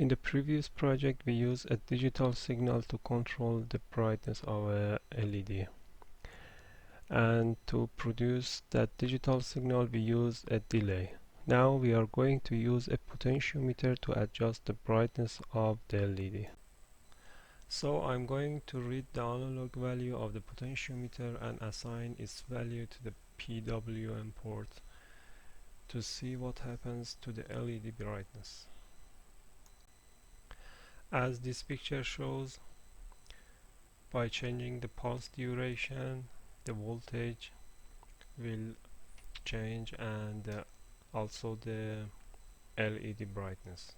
In the previous project, we used a digital signal to control the brightness of a LED. And to produce that digital signal, we used a delay. Now we are going to use a potentiometer to adjust the brightness of the LED. So I'm going to read the analog value of the potentiometer and assign its value to the PWM port to see what happens to the LED brightness. As this picture shows, by changing the pulse duration, the voltage will change and also the LED brightness.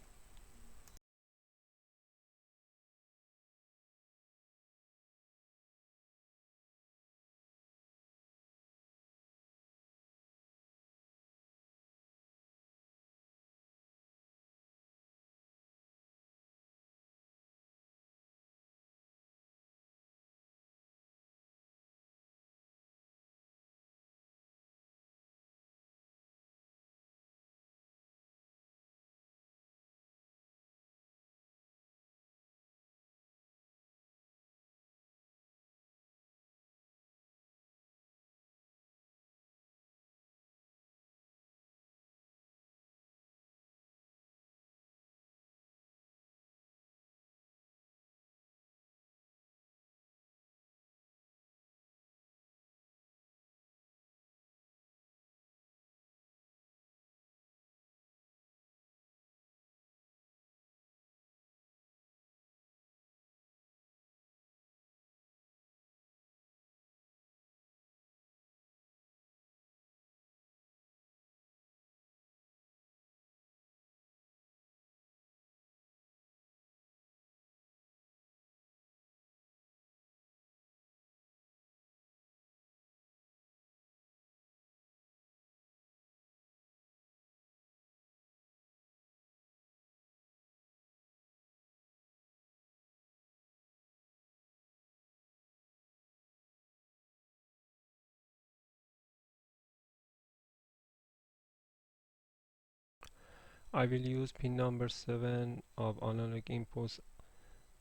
I will use pin number 7 of analog inputs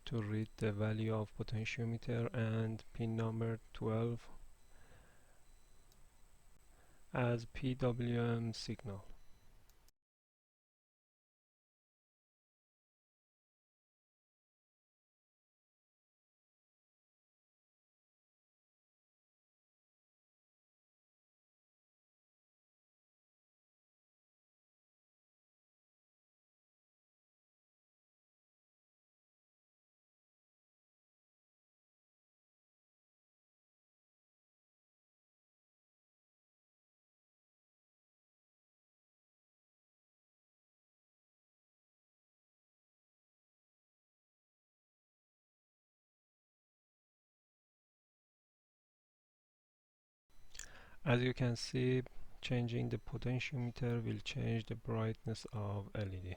to read the value of potentiometer and pin number 12 as PWM signal. As you can see, changing the potentiometer will change the brightness of LED.